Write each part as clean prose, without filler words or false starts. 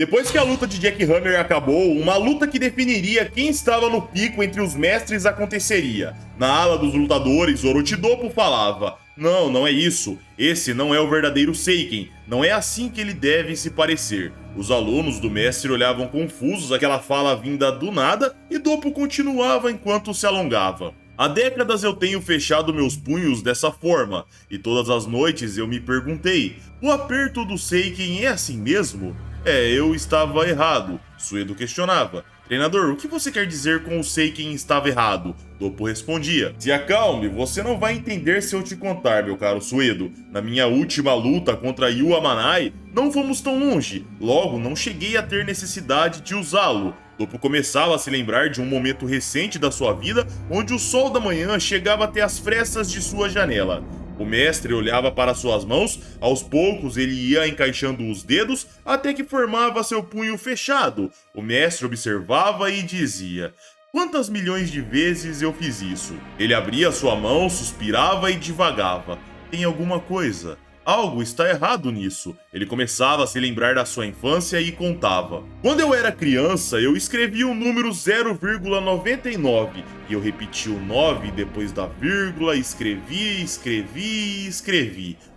Depois que a luta de Jack Hammer acabou, uma luta que definiria quem estava no pico entre os mestres aconteceria. Na ala dos lutadores, Orochidopo falava: "Não, não é isso. Esse não é o verdadeiro Seiken. Não é assim que ele deve se parecer." Os alunos do mestre olhavam confusos aquela fala vinda do nada e Doppo continuava enquanto se alongava. Há décadas eu tenho fechado meus punhos dessa forma, e todas as noites eu me perguntei: o aperto do Seiken é assim mesmo? Eu estava errado, Suedo questionava. Treinador, o que você quer dizer com o Seiken estava errado? Doppo respondia: se acalme, você não vai entender se eu te contar, meu caro Suedo. Na minha última luta contra Yu Amanai, não fomos tão longe, logo não cheguei a ter necessidade de usá-lo. Doppo começava a se lembrar de um momento recente da sua vida onde o sol da manhã chegava até as frestas de sua janela. O mestre olhava para suas mãos, aos poucos ele ia encaixando os dedos até que formava seu punho fechado. O mestre observava e dizia: quantas milhões de vezes eu fiz isso? Ele abria sua mão, suspirava e divagava. Tem alguma coisa. Algo está errado nisso. Ele começava a se lembrar da sua infância e contava. Quando eu era criança, eu escrevi o número 0,99 e eu repeti o 9 depois da vírgula, escrevi,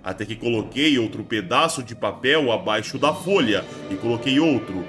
até que coloquei outro pedaço de papel abaixo da folha e coloquei outro,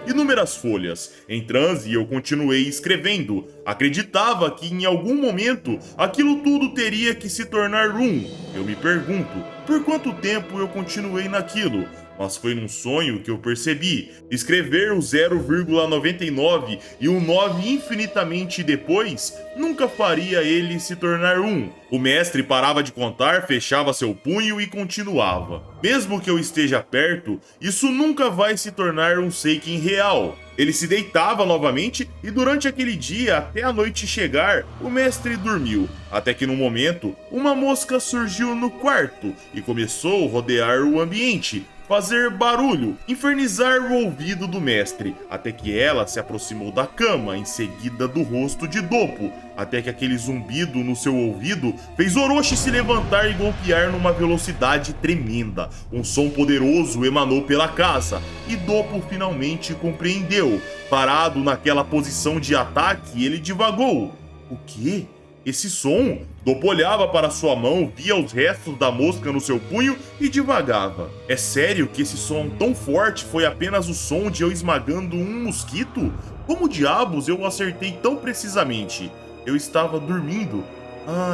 inúmeras folhas. Em transe, eu continuei escrevendo. Acreditava que em algum momento aquilo tudo teria que se tornar um. Eu me pergunto, por quanto tempo eu continuei naquilo? Mas foi num sonho que eu percebi. Escrever o 0,99 e o 9 infinitamente depois nunca faria ele se tornar um. O mestre parava de contar, fechava seu punho e continuava. Mesmo que eu esteja perto, isso nunca vai se tornar um Seiken real. Ele se deitava novamente e durante aquele dia, até a noite chegar, o mestre dormiu. Até que num momento, uma mosca surgiu no quarto e começou a rodear o ambiente, fazer barulho, infernizar o ouvido do mestre, até que ela se aproximou da cama, em seguida do rosto de Doppo, até que aquele zumbido no seu ouvido fez Orochi se levantar e golpear numa velocidade tremenda. Um som poderoso emanou pela casa, e Doppo finalmente compreendeu. Parado naquela posição de ataque, ele divagou. O quê? Esse som? Doppo olhava para sua mão, via os restos da mosca no seu punho e divagava. É sério que esse som tão forte foi apenas o som de eu esmagando um mosquito? Como diabos eu acertei tão precisamente? Eu estava dormindo.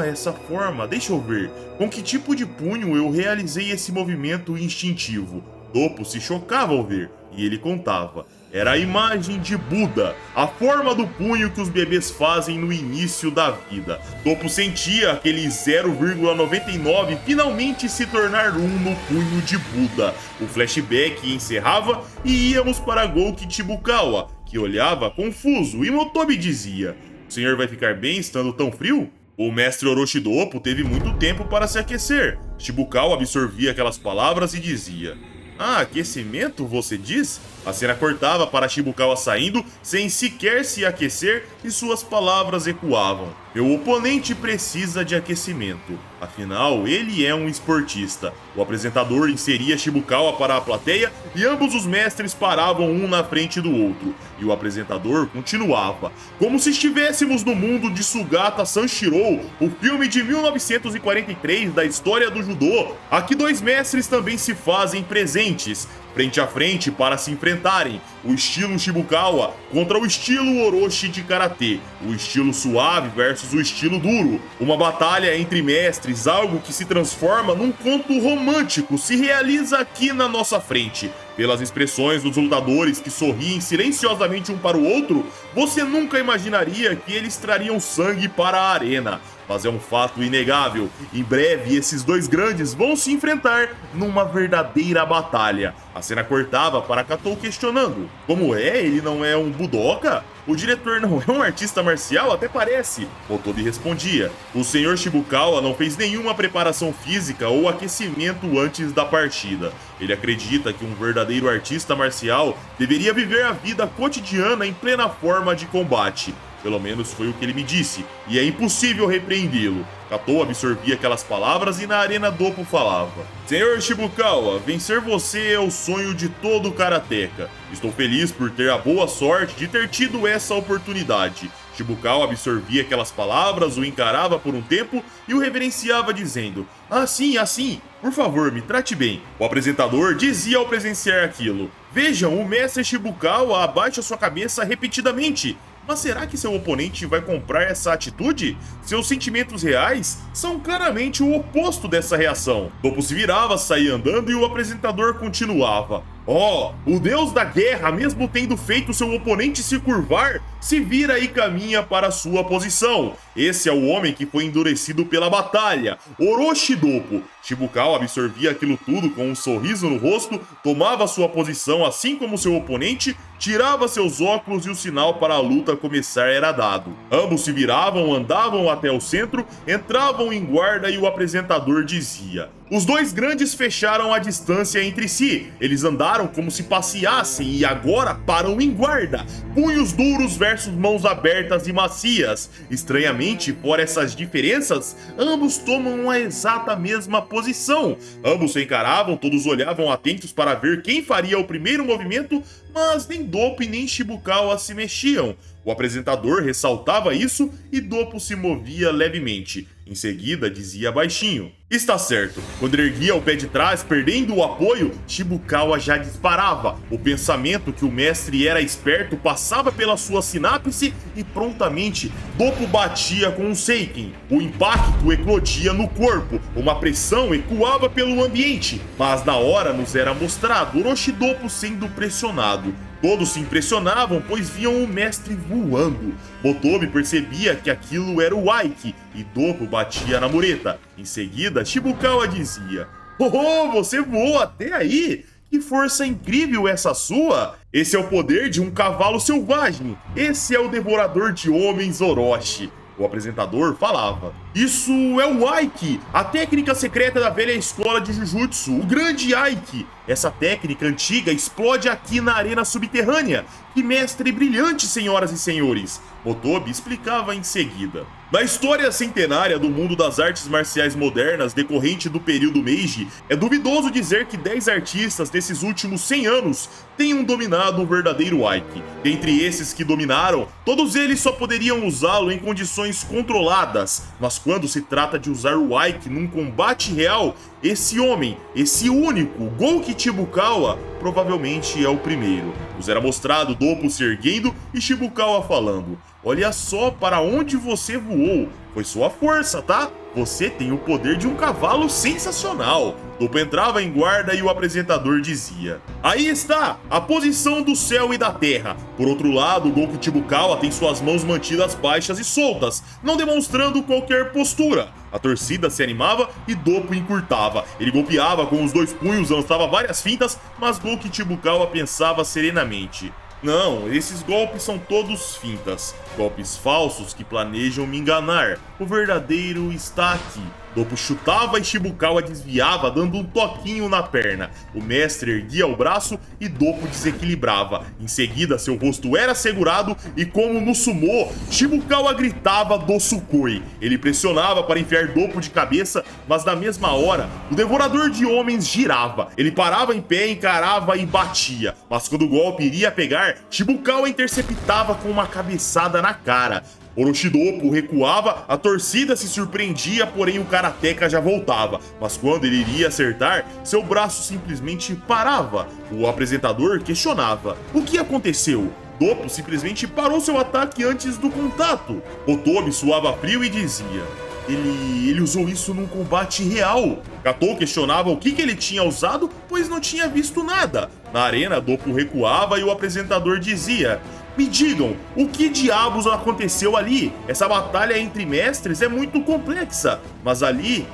Essa forma, deixa eu ver. Com que tipo de punho eu realizei esse movimento instintivo? Doppo se chocava ao ver, e ele contava. Era a imagem de Buda, a forma do punho que os bebês fazem no início da vida. Doppo sentia aquele 0,99 finalmente se tornar um no punho de Buda. O flashback encerrava e íamos para Gouki Chibukawa, que olhava confuso, e Motobi dizia: o senhor vai ficar bem estando tão frio? O mestre Orochidopo teve muito tempo para se aquecer. Chibukawa absorvia aquelas palavras e dizia: aquecimento, você diz? A cena cortava para Chibukawa saindo, sem sequer se aquecer, e suas palavras ecoavam. Meu oponente precisa de aquecimento. Afinal, ele é um esportista. O apresentador inseria Chibukawa para a plateia e ambos os mestres paravam um na frente do outro. E o apresentador continuava. Como se estivéssemos no mundo de Sugata Sanshiro, o filme de 1943 da história do judô. Aqui dois mestres também se fazem presentes, frente a frente para se enfrentarem, o estilo Chibukawa contra o estilo Orochi de Karatê, o estilo suave versus o estilo duro. Uma batalha entre mestres, algo que se transforma num conto romântico, se realiza aqui na nossa frente. Pelas expressões dos lutadores que sorriem silenciosamente um para o outro, você nunca imaginaria que eles trariam sangue para a arena. Mas é um fato inegável. Em breve, esses dois grandes vão se enfrentar numa verdadeira batalha. A cena cortava para Katou questionando: como é? Ele não é um budoka? O diretor não é um artista marcial? Até parece. Motobi respondia: o senhor Chibukawa não fez nenhuma preparação física ou aquecimento antes da partida. Ele acredita que um verdadeiro artista marcial deveria viver a vida cotidiana em plena forma de combate. Pelo menos foi o que ele me disse, e é impossível repreendê-lo. Katou absorvia aquelas palavras e na arena Doppo falava: Senhor Shibukawa, vencer você é o sonho de todo karateka. Estou feliz por ter a boa sorte de ter tido essa oportunidade. Shibukawa absorvia aquelas palavras, o encarava por um tempo e o reverenciava dizendo: assim, por favor, me trate bem. O apresentador dizia ao presenciar aquilo: Vejam, o mestre Shibukawa abaixa sua cabeça repetidamente. Mas será que seu oponente vai comprar essa atitude? Seus sentimentos reais são claramente o oposto dessa reação. Doppo se virava, saía andando e o apresentador continuava: Oh, o deus da guerra, mesmo tendo feito seu oponente se curvar, se vira e caminha para sua posição. Esse é o homem que foi endurecido pela batalha, Orochi Doppo. Shibukawa absorvia aquilo tudo com um sorriso no rosto, tomava sua posição assim como seu oponente, tirava seus óculos e o sinal para a luta começar era dado. Ambos se viravam, andavam até o centro, entravam em guarda e o apresentador dizia: Os dois grandes fecharam a distância entre si. Eles andaram como se passeassem e agora param em guarda. Punhos duros versus mãos abertas e macias. Estranhamente, por essas diferenças, ambos tomam a exata mesma posição. Ambos se encaravam, todos olhavam atentos para ver quem faria o primeiro movimento, mas nem Doppo e nem Shibukawa se mexiam. O apresentador ressaltava isso e Doppo se movia levemente. Em seguida, dizia baixinho: Está certo. Quando ele erguia o pé de trás, perdendo o apoio, Shibukawa já disparava. O pensamento que o mestre era esperto passava pela sua sinapse e prontamente Doppo batia com um Seiken. O impacto eclodia no corpo, uma pressão ecoava pelo ambiente, mas na hora nos era mostrado Orochi Doppo sendo pressionado. Todos se impressionavam, pois viam o mestre voando. Motobi percebia que aquilo era o Aiki, e Doppo batia na mureta. Em seguida, Shibukawa dizia: Oh, você voou até aí? Que força incrível essa sua! Esse é o poder de um cavalo selvagem. Esse é o devorador de homens Orochi. O apresentador falava: Isso é o Aiki, a técnica secreta da velha escola de Jujutsu, o grande Aiki. Essa técnica antiga explode aqui na arena subterrânea. Que mestre brilhante, senhoras e senhores! Motobi explicava em seguida. Na história centenária do mundo das artes marciais modernas decorrente do período Meiji, é duvidoso dizer que 10 artistas desses últimos 100 anos tenham dominado o verdadeiro Aiki. Dentre esses que dominaram, todos eles só poderiam usá-lo em condições controladas, mas quando se trata de usar o Aiki num combate real, esse homem, esse único, Gouki Chibukawa, provavelmente é o primeiro. Nos era mostrado Doppo se erguendo e Shibukawa falando: Olha só para onde você voou. Foi sua força, tá? Você tem o poder de um cavalo sensacional. Doppo entrava em guarda e o apresentador dizia: Aí está, a posição do céu e da terra. Por outro lado, Gouki Chibukawa tem suas mãos mantidas baixas e soltas, não demonstrando qualquer postura. A torcida se animava e Doppo encurtava. Ele golpeava com os dois punhos, lançava várias fintas, mas Gouki Chibukawa pensava serenamente: Não, esses golpes são todos fintas. Golpes falsos que planejam me enganar. O verdadeiro está aqui. Doppo chutava e Shibukawa desviava, dando um toquinho na perna. O mestre erguia o braço e Doppo desequilibrava. Em seguida, seu rosto era segurado e, como no sumô, Shibukawa gritava Dosukoi. Ele pressionava para enfiar Doppo de cabeça, mas na mesma hora, o devorador de homens girava. Ele parava em pé, encarava e batia. Mas quando o golpe iria pegar, Shibukawa interceptava com uma cabeçada na cara. Orochi Doppo recuava, a torcida se surpreendia, porém o karateka já voltava. Mas quando ele iria acertar, seu braço simplesmente parava. O apresentador questionava: O que aconteceu? Doppo simplesmente parou seu ataque antes do contato. Motobi suava frio e dizia: Ele usou isso num combate real. Katou questionava o que ele tinha usado, pois não tinha visto nada. Na arena, Doppo recuava e o apresentador dizia: Me digam, o que diabos aconteceu ali? Essa batalha entre mestres é muito complexa. Mas ali,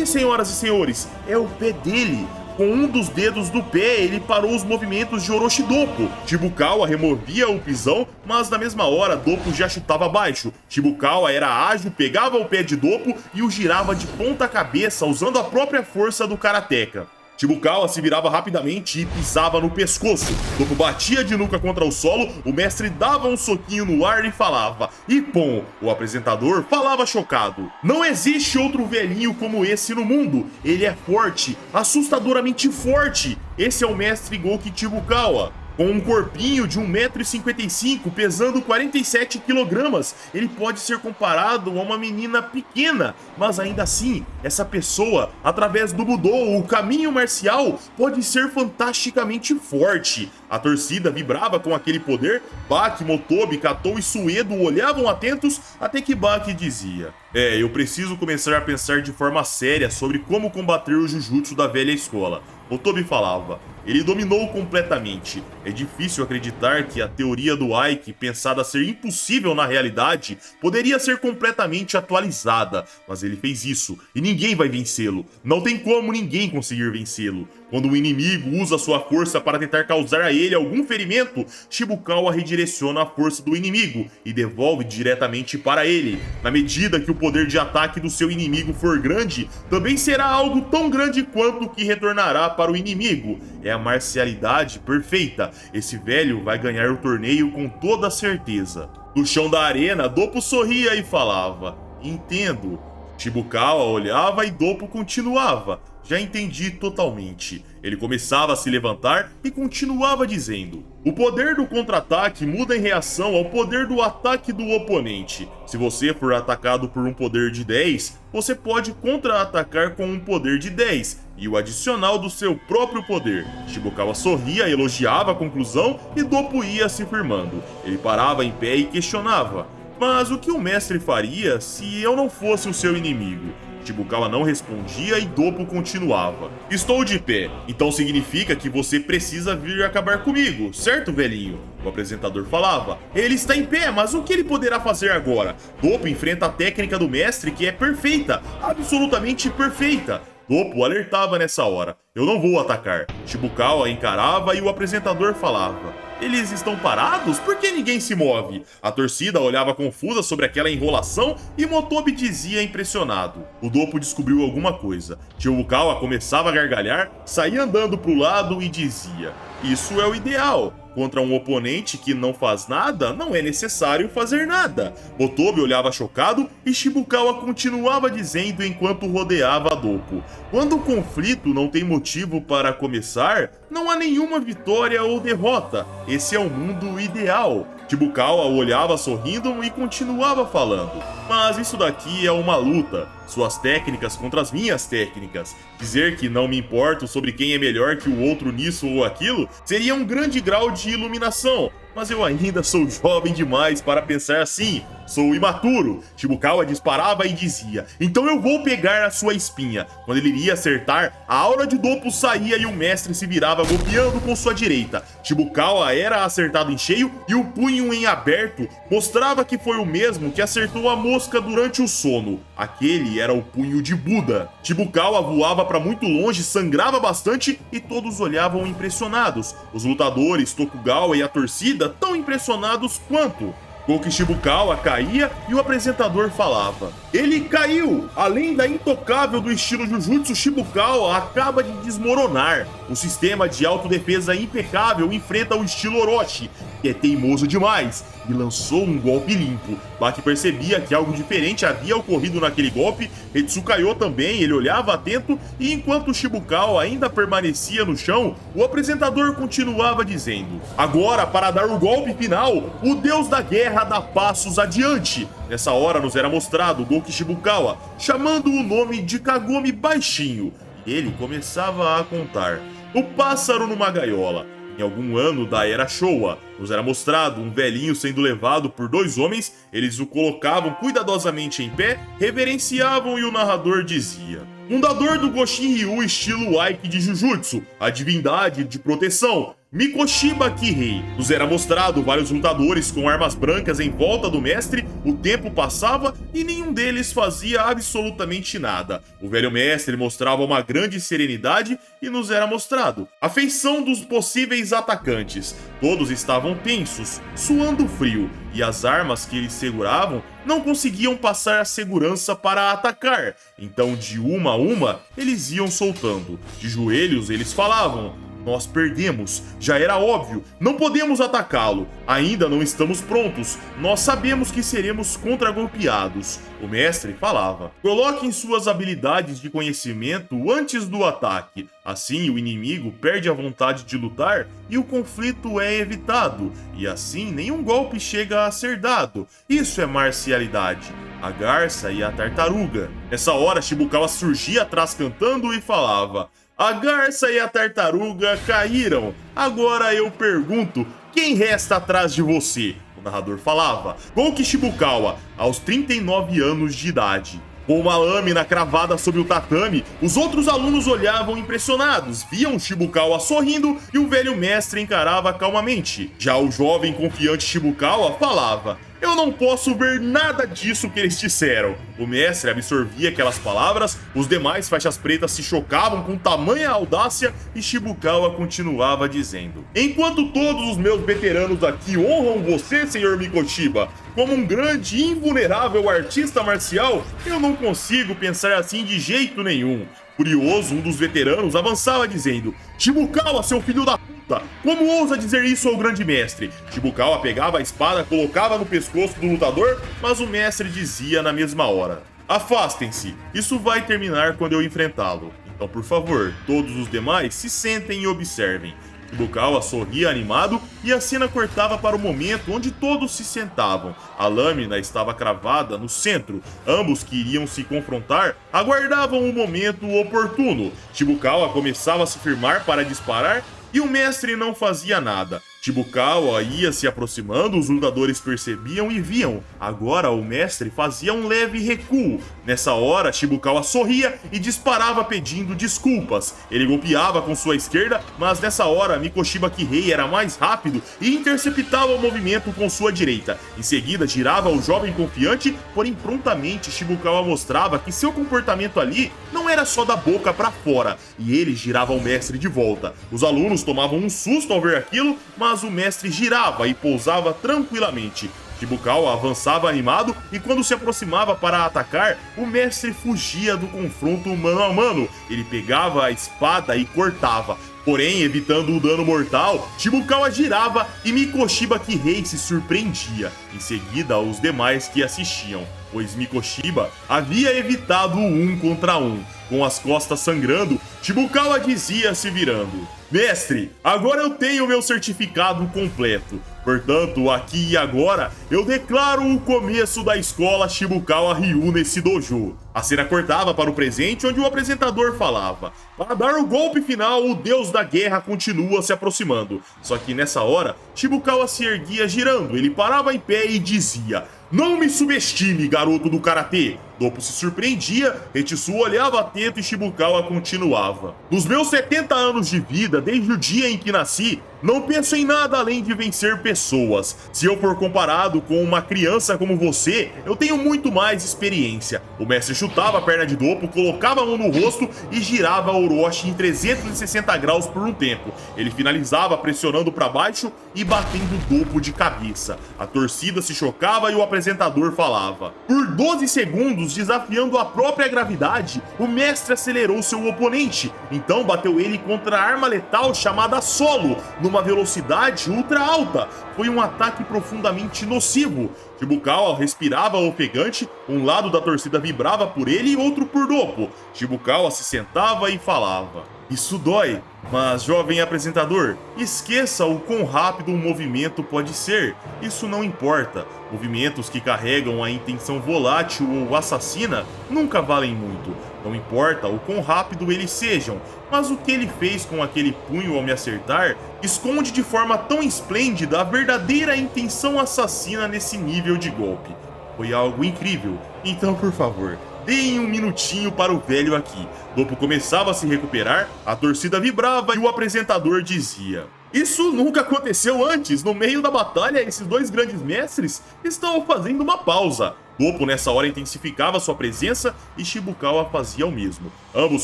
senhoras e senhores, é o pé dele. Com um dos dedos do pé, ele parou os movimentos de Orochi Doppo. Shibukawa removia o pisão, mas na mesma hora, Doppo já chutava baixo. Shibukawa era ágil, pegava o pé de Doppo e o girava de ponta cabeça, usando a própria força do karateka. Chibukawa se virava rapidamente e pisava no pescoço. Dopo batia de nuca contra o solo, o mestre dava um soquinho no ar e falava. Ippon, o apresentador, falava chocado. Não existe outro velhinho como esse no mundo. Ele é forte, assustadoramente forte. Esse é o mestre Gouki Chibukawa. Com um corpinho de 1,55 m, pesando 47 kg, ele pode ser comparado a uma menina pequena, mas ainda assim, essa pessoa, através do Budô, o caminho marcial, pode ser fantasticamente forte. A torcida vibrava com aquele poder, Baki, Motobi, Katou e Suedo olhavam atentos até que Baki dizia: eu preciso começar a pensar de forma séria sobre como combater o Jujutsu da velha escola. Motobi falava: ele dominou completamente. É difícil acreditar que a teoria do Aiki, pensada ser impossível na realidade, poderia ser completamente atualizada. Mas ele fez isso, e ninguém vai vencê-lo. Não tem como ninguém conseguir vencê-lo. Quando o inimigo usa sua força para tentar causar a ele algum ferimento, Chibukawa redireciona a força do inimigo e devolve diretamente para ele. Na medida que o poder de ataque do seu inimigo for grande, também será algo tão grande quanto que retornará para o inimigo. É a marcialidade perfeita. Esse velho vai ganhar o torneio com toda certeza. No chão da arena, Doppo sorria e falava: entendo. Chibukawa olhava e Doppo continuava: já entendi totalmente. Ele começava a se levantar e continuava dizendo: o poder do contra-ataque muda em reação ao poder do ataque do oponente. Se você for atacado por um poder de 10, você pode contra-atacar com um poder de 10 e o adicional do seu próprio poder. Chibukawa sorria, elogiava a conclusão e Doppo ia se firmando. Ele parava em pé e questionava: mas o que o mestre faria se eu não fosse o seu inimigo? Chibukawa não respondia e Doppo continuava: estou de pé, então significa que você precisa vir acabar comigo, certo, velhinho? O apresentador falava: ele está em pé, mas o que ele poderá fazer agora? Doppo enfrenta a técnica do mestre, que é perfeita, absolutamente perfeita. Doppo alertava nessa hora: eu não vou atacar. Chibukawa encarava e o apresentador falava: eles estão parados? Por que ninguém se move? A torcida olhava confusa sobre aquela enrolação e Motobi dizia impressionado: o Doppo descobriu alguma coisa. Chibukawa começava a gargalhar, saía andando pro lado e dizia: isso é o ideal. Contra um oponente que não faz nada, não é necessário fazer nada. Motobi olhava chocado e Chibukawa continuava dizendo enquanto rodeava Doppo: quando o conflito não tem motivo para começar, não há nenhuma vitória ou derrota. Esse é o mundo ideal. Chibukawa olhava sorrindo e continuava falando: mas isso daqui é uma luta. Suas técnicas contra as minhas técnicas. Dizer que não me importo sobre quem é melhor que o outro nisso ou aquilo seria um grande grau de iluminação. Mas eu ainda sou jovem demais para pensar assim. Sou imaturo. Chibukawa disparava e dizia: então eu vou pegar a sua espinha. Quando ele iria acertar, a aura de Doppo saía e o mestre se virava golpeando com sua direita. Chibukawa era acertado em cheio e o punho em aberto mostrava que foi o mesmo que acertou a mosca durante o sono. Aquele era o punho de Buda. Chibukawa voava para muito longe, sangrava bastante e todos olhavam impressionados. Os lutadores, Tokugawa e a torcida tão impressionados quanto. Gouki Chibukawa caía e o apresentador falava: ele caiu! Além da intocável do estilo Jujutsu, Chibukawa acaba de desmoronar. O sistema de autodefesa impecável enfrenta o estilo Orochi, que é teimoso demais, e lançou um golpe limpo. Baki percebia que algo diferente havia ocorrido naquele golpe. Hetsukayo também, ele olhava atento, e enquanto Chibukawa ainda permanecia no chão, o apresentador continuava dizendo: agora, para dar o golpe final, o deus da guerra dá passos adiante. Nessa hora nos era mostrado Gouki Chibukawa chamando o nome de Kagome baixinho. E ele começava a contar: o pássaro numa gaiola. Em algum ano da era Showa, nos era mostrado um velhinho sendo levado por dois homens. Eles o colocavam cuidadosamente em pé, reverenciavam e o narrador dizia: fundador do Goshin Ryu estilo Aiki de Jujutsu, a divindade de proteção, Mikoshiba Kirei. Nos era mostrado vários lutadores com armas brancas em volta do mestre, o tempo passava e nenhum deles fazia absolutamente nada. O velho mestre mostrava uma grande serenidade e nos era mostrado a feição dos possíveis atacantes. Todos estavam tensos, suando frio, e as armas que eles seguravam não conseguiam passar a segurança para atacar. Então, de uma a uma, eles iam soltando. De joelhos, eles falavam: nós perdemos, já era óbvio, não podemos atacá-lo, ainda não estamos prontos, nós sabemos que seremos contragolpeados. O mestre falava: coloquem suas habilidades de conhecimento antes do ataque, assim o inimigo perde a vontade de lutar e o conflito é evitado, e assim nenhum golpe chega a ser dado. Isso é marcialidade. A garça e a tartaruga. Nessa hora, Shibukawa surgia atrás cantando e falava: a garça e a tartaruga caíram. Agora eu pergunto, quem resta atrás de você? O narrador falava. Gouki Shibukawa, aos 39 anos de idade. Com uma lâmina cravada sobre o tatame, os outros alunos olhavam impressionados, viam Shibukawa sorrindo e o velho mestre encarava calmamente. Já o jovem confiante Shibukawa falava: eu não posso ver nada disso que eles disseram. O mestre absorvia aquelas palavras, os demais faixas pretas se chocavam com tamanha audácia e Shibukawa continuava dizendo: enquanto todos os meus veteranos aqui honram você, senhor Mikoshiba, como um grande e invulnerável artista marcial, eu não consigo pensar assim de jeito nenhum. Curioso, um dos veteranos avançava dizendo: Shibukawa, seu filho da puta, como ousa dizer isso ao grande mestre? Shibukawa pegava a espada, colocava no pescoço do lutador, mas o mestre dizia na mesma hora: afastem-se, isso vai terminar quando eu enfrentá-lo. Então, por favor, todos os demais se sentem e observem. Shibukawa sorria animado e a cena cortava para o momento onde todos se sentavam. A lâmina estava cravada no centro. Ambos que iriam se confrontar aguardavam o momento oportuno. Shibukawa começava a se firmar para disparar e o mestre não fazia nada. Shibukawa ia se aproximando, os lutadores percebiam e viam. Agora o mestre fazia um leve recuo. Nessa hora, Shibukawa sorria e disparava pedindo desculpas. Ele golpeava com sua esquerda, mas nessa hora Mikoshiba Kirei era mais rápido e interceptava o movimento com sua direita. Em seguida, girava o jovem confiante, porém prontamente Shibukawa mostrava que seu comportamento ali não era só da boca para fora, e ele girava o mestre de volta. Os alunos tomavam um susto ao ver aquilo, mas o mestre girava e pousava tranquilamente. Shibukawa avançava animado e quando se aproximava para atacar, o mestre fugia do confronto mano a mano. Ele pegava a espada e cortava. Porém, evitando o dano mortal, Shibukawa girava e Mikoshiba Kirei se surpreendia. Em seguida, os demais que assistiam, pois Mikoshiba havia evitado o 1 contra 1. Com as costas sangrando, Shibukawa dizia se virando: mestre, agora eu tenho meu certificado completo. Portanto, aqui e agora, eu declaro o começo da escola Shibukawa Ryu nesse dojo. A cena cortava para o presente, onde o apresentador falava: para dar o golpe final, o deus da guerra continua se aproximando. Só que nessa hora, Shibukawa se erguia girando, ele parava em pé e dizia: não me subestime, garoto do karatê. Doppo se surpreendia, Retsu olhava atento e Shibukawa continuava: nos meus 70 anos de vida, desde o dia em que nasci, não penso em nada além de vencer pessoas. Se eu for comparado com uma criança como você, eu tenho muito mais experiência. O mestre chutava a perna de Doppo, colocava a mão no rosto e girava a Orochi em 360 graus por um tempo. Ele finalizava pressionando para baixo e batendo Doppo de cabeça. A torcida se chocava e o apresentador falava: por 12 segundos, desafiando a própria gravidade, o mestre acelerou seu oponente. Então bateu ele contra a arma letal chamada Solo, numa velocidade ultra alta. Foi um ataque profundamente nocivo. Shibukawa respirava ofegante, um lado da torcida vibrava por ele e outro por Doppo. Shibukawa se sentava e falava: isso dói, mas jovem apresentador, esqueça o quão rápido um movimento pode ser. Isso não importa. Movimentos que carregam a intenção volátil ou assassina nunca valem muito. Não importa o quão rápido eles sejam, mas o que ele fez com aquele punho ao me acertar esconde de forma tão esplêndida a verdadeira intenção assassina nesse nível de golpe. Foi algo incrível. Então, por favor, deem um minutinho para o velho aqui. Doppo começava a se recuperar, a torcida vibrava e o apresentador dizia: Isso nunca aconteceu antes. No meio da batalha, esses dois grandes mestres estavam fazendo uma pausa. Doppo nessa hora intensificava sua presença e Shibukawa fazia o mesmo. Ambos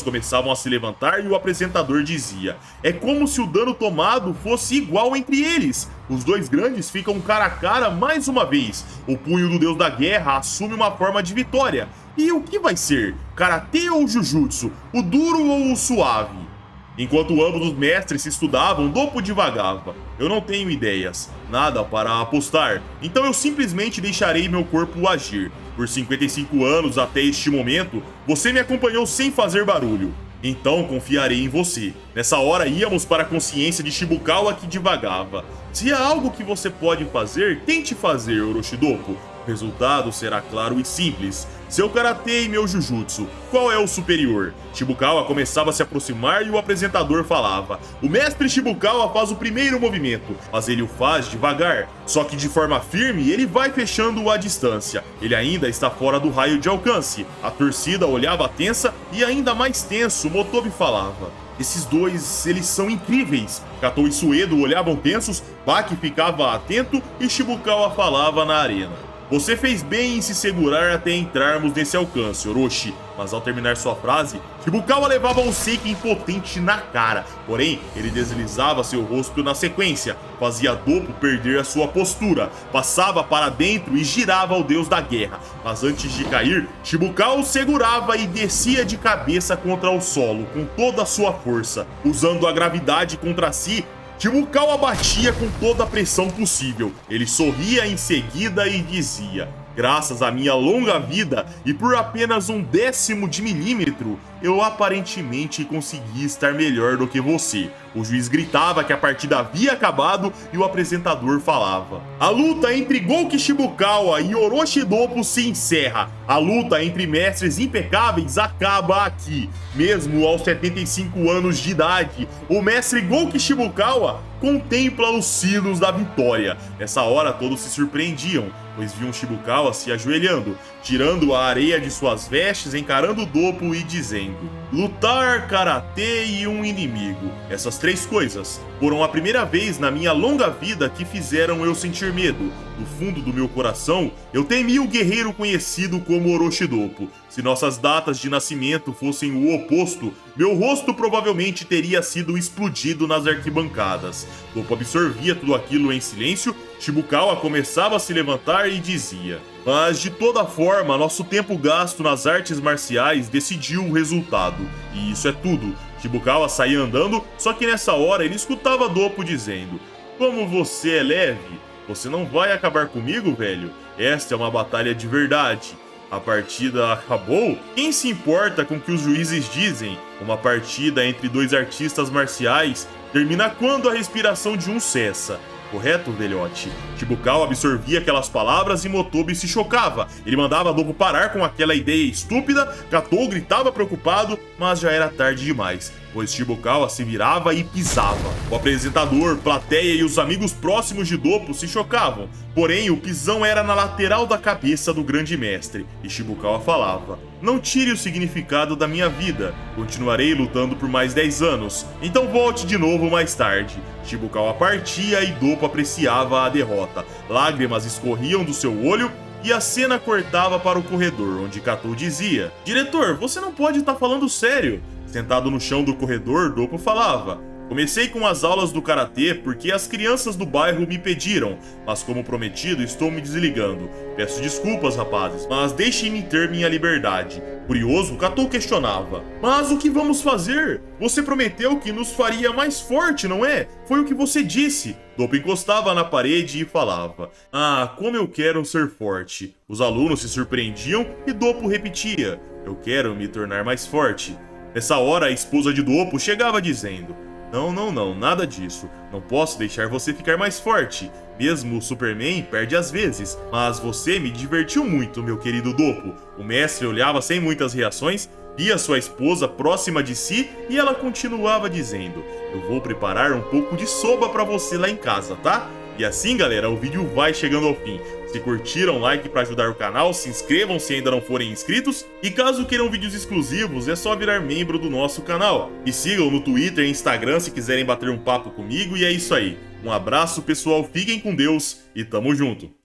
começavam a se levantar e o apresentador dizia: é como se o dano tomado fosse igual entre eles. Os dois grandes ficam cara a cara mais uma vez. O punho do deus da guerra assume uma forma de vitória. E o que vai ser? Karatê ou Jujutsu? O duro ou o suave? Enquanto ambos os mestres se estudavam, Doppo divagava. Eu não tenho ideias, nada para apostar, então eu simplesmente deixarei meu corpo agir. Por 55 anos até este momento, você me acompanhou sem fazer barulho. Então confiarei em você. Nessa hora íamos para a consciência de Shibukawa que divagava. Se há algo que você pode fazer, tente fazer, Orochi Doppo. O resultado será claro e simples. Seu karatê e meu jujutsu, qual é o superior? Shibukawa começava a se aproximar e o apresentador falava: o mestre Shibukawa faz o primeiro movimento, mas ele o faz devagar, só que de forma firme ele vai fechando a distância. Ele ainda está fora do raio de alcance. A torcida olhava tensa e ainda mais tenso, Motobi falava: esses dois, eles são incríveis. Katou e Suedo olhavam tensos, Baki ficava atento e Shibukawa falava na arena: você fez bem em se segurar até entrarmos nesse alcance, Orochi. Mas ao terminar sua frase, Shibukawa levava um Seiken impotente na cara. Porém, ele deslizava seu rosto na sequência, fazia Doppo perder a sua postura, passava para dentro e girava ao deus da guerra. Mas antes de cair, Shibukawa o segurava e descia de cabeça contra o solo, com toda a sua força. Usando a gravidade contra si, Shibukawa batia com toda a pressão possível. Ele sorria em seguida e dizia: graças à minha longa vida e por apenas 1/10 de milímetro, eu aparentemente consegui estar melhor do que você. O juiz gritava que a partida havia acabado e o apresentador falava: a luta entre Gouki Shibukawa e Orochi Doppo se encerra. A luta entre mestres impecáveis acaba aqui. Mesmo aos 75 anos de idade, o mestre Gouki Shibukawa contempla os sinos da vitória. Nessa hora todos se surpreendiam, pois viam Shibukawa se ajoelhando, tirando a areia de suas vestes, encarando Doppo e dizendo: lutar, karatê e um inimigo. Essas três coisas foram a primeira vez na minha longa vida que fizeram eu sentir medo. No fundo do meu coração, eu temi o guerreiro conhecido como Orochi Doppo. Se nossas datas de nascimento fossem o oposto, meu rosto provavelmente teria sido explodido nas arquibancadas. Doppo absorvia tudo aquilo em silêncio. Shibukawa começava a se levantar e dizia: mas de toda forma, nosso tempo gasto nas artes marciais decidiu o resultado. E isso é tudo. Shibukawa saía andando, só que nessa hora ele escutava Doppo dizendo: como você é leve, você não vai acabar comigo, velho? Esta é uma batalha de verdade. A partida acabou? Quem se importa com o que os juízes dizem? Uma partida entre dois artistas marciais termina quando a respiração de um cessa. Correto, velhote? Shibukawa absorvia aquelas palavras e Motobi se chocava. Ele mandava Doppo parar com aquela ideia estúpida. Katou gritava preocupado, mas já era tarde demais, pois Shibukawa se virava e pisava. O apresentador, plateia e os amigos próximos de Doppo se chocavam. Porém, o pisão era na lateral da cabeça do grande mestre, e Shibukawa falava: não tire o significado da minha vida. Continuarei lutando por mais 10 anos, então volte de novo mais tarde. Shibukawa partia e Doppo apreciava a derrota. Lágrimas escorriam do seu olho e a cena cortava para o corredor, onde Katou dizia: diretor, você não pode estar falando sério. Sentado no chão do corredor, Doppo falava: comecei com as aulas do karatê porque as crianças do bairro me pediram, mas como prometido estou me desligando. Peço desculpas, rapazes, mas deixem-me ter minha liberdade. Curioso, Katou questionava: mas o que vamos fazer? Você prometeu que nos faria mais forte, não é? Foi o que você disse. Doppo encostava na parede e falava: ah, como eu quero ser forte. Os alunos se surpreendiam e Doppo repetia: eu quero me tornar mais forte. Nessa hora, a esposa de Doppo chegava dizendo: não, nada disso. Não posso deixar você ficar mais forte. Mesmo o Superman perde às vezes, mas você me divertiu muito, meu querido Doppo. O mestre olhava sem muitas reações, via sua esposa próxima de si e ela continuava dizendo: eu vou preparar um pouco de soba pra você lá em casa, tá? E E assim, galera, o vídeo vai chegando ao fim. Se curtiram, like para ajudar o canal, se inscrevam se ainda não forem inscritos. E caso queiram vídeos exclusivos, é só virar membro do nosso canal. E sigam no Twitter e Instagram se quiserem bater um papo comigo. E é isso aí. Um abraço, pessoal, fiquem com Deus e tamo junto.